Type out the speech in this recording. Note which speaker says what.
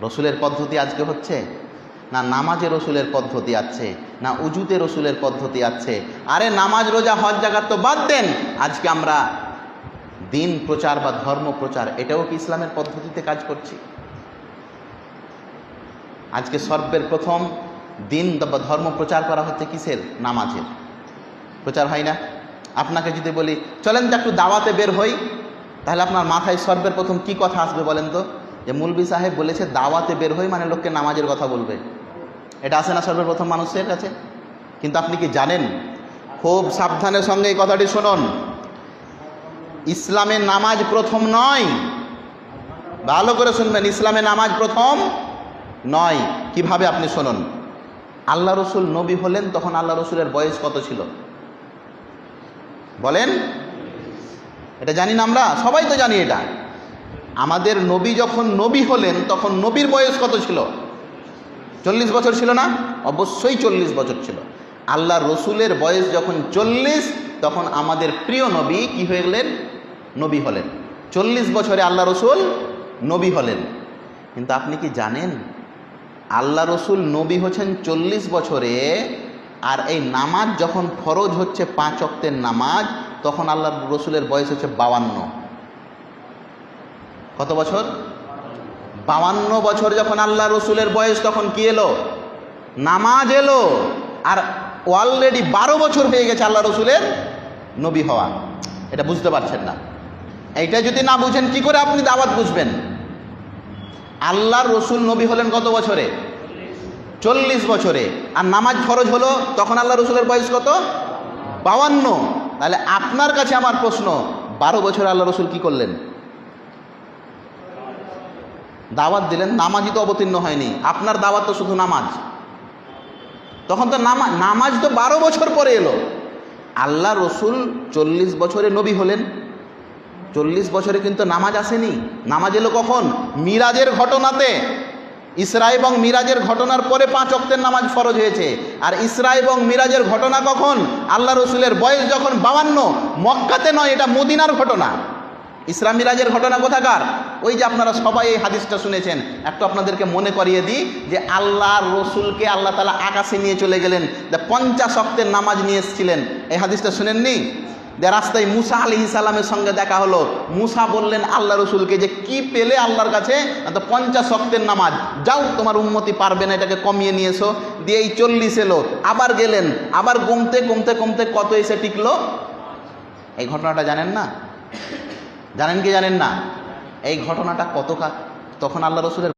Speaker 1: রসুলের পদ্ধতি আজকে হচ্ছে না? নামাজে রসুলের পদ্ধতি আছে না? উজুতে রসুলের পদ্ধতি আছে? আরে নামাজ রোজা হজ জাকাত তো বাদ দেন, আজকে আমরা দিন প্রচার বা ধর্ম প্রচার এটাও কি ইসলামের পদ্ধতিতে কাজ করছি? আজকে সর্বের প্রথম দিন বা ধর্ম প্রচার করা হচ্ছে কিসের? নামাজের প্রচার হয় না? আপনাকে যদি বলি চলেন তো একটু দাওয়াতে বের হই, তাহলে আপনার মাথায় সর্বের প্রথম কি কথা আসবে বলেন তো? যে মৌলভী সাহেব বলেছে দাওয়াতে বের হই মানে লোককে নামাজের কথা বলবে। এটা আসে না সর্বের প্রথম মানুষের কাছে? কিন্তু আপনি কি জানেন, খুব সাবধানের সঙ্গে এই কথাটি শুনুন, ইসলামের নামাজ প্রথম নয়। ভালো করে শুনবেন, ইসলামের নামাজ প্রথম নয়। কিভাবে আপনি শুনুন। আল্লাহ রসুল নবী হলেন তখন আল্লাহ রসুলের বয়স কত ছিল বলেন? এটা জানি না আমরা? সবাই তো জানি এটা। আমাদের নবী যখন নবী হলেন তখন নবীর বয়স কত ছিল? 40 বছর ছিল না? অবশ্যই 40 বছর ছিল। আল্লাহ রসুলের বয়স যখন 40, তখন আমাদের প্রিয় নবী কি হয়ে গেলেন? নবী হলেন। 40 বছরে আল্লাহ রসুল নবী হলেন। কিন্তু আপনি কি জানেন আল্লাহ রসুল নবী হচ্ছেন 40 বছরে, আর এই নামাজ যখন ফরজ হচ্ছে 5 ওয়াক্তের নামাজ, তখন আল্লাহ রসুলের বয়স হচ্ছে 52। কত বছর? 52 বছর যখন আল্লাহ রসুলের বয়স, তখন কি এলো? নামাজ এলো। আর অলরেডি 12 বছর হয়ে গেছে আল্লাহ রসুলের নবী হওয়া। এটা বুঝতে পারছেন না? এইটা যদি না বুঝেন কি করে আপনি দাওয়াত বুঝবেন? আল্লাহর রসুল নবী হলেন কত বছরে? 40 বছরে। আর নামাজ ফরজ হলো তখন আল্লাহ রসুলের বয়স কত? 52। তাহলে আপনার কাছে আমার প্রশ্ন, 12 বছরে আল্লাহ রসুল কি করলেন? দাওয়াত দিলেন। নামাজই তো অবতীর্ণ হয়নি। আপনার দাওয়াত তো শুধু নামাজ। তখন তো নামাজ তো 12 বছর পরে এলো। আল্লাহ রসুল 40 বছরে নবী হলেন। 40 বছরে কিন্তু নামাজ আসেনি। নামাজ এলো কখন? মিরাজের ঘটনাতে। ইসরা এবং মিরাজের ঘটনার পরে 5 ওয়াক্তের নামাজ ফরজ হয়েছে। আর ইসরা এবং মিরাজের ঘটনা কখন? আল্লাহ রসুলের বয়স যখন 52। মক্কাতে নয়, এটা মদিনার ঘটনা। ইসরা মিরাজের ঘটনা কোথাকার? ওই যে আপনারা সবাই এই হাদিসটা শুনেছেন। একটু আপনাদেরকে মনে করিয়ে দিই যে আল্লাহ রসুলকে আল্লাহ তাআলা আকাশে নিয়ে চলে গেলেন, 50 ওয়াক্তের নামাজ নিয়ে এসেছিলেন। এই হাদিসটা শুনেননি? যে রাস্তায় মুসা আলাইহিস সালামের সঙ্গে দেখা হলো। মুসা বললেন আল্লাহ রসুলকে যে কি পেলে আল্লাহর কাছে? 50 ওয়াক্তের নামাজ। যাও, তোমার উম্মতি পারবে না, এটাকে কমিয়ে নিয়ে এসো। দিয়ে এই 40 এলো। আবার গেলেন, আবার কমতে কমতে কমতে কত এসে টিকলো? এই ঘটনাটা জানেন না? জানেন কি জানেন না? এই ঘটনাটা তখন আল্লাহ রসুলের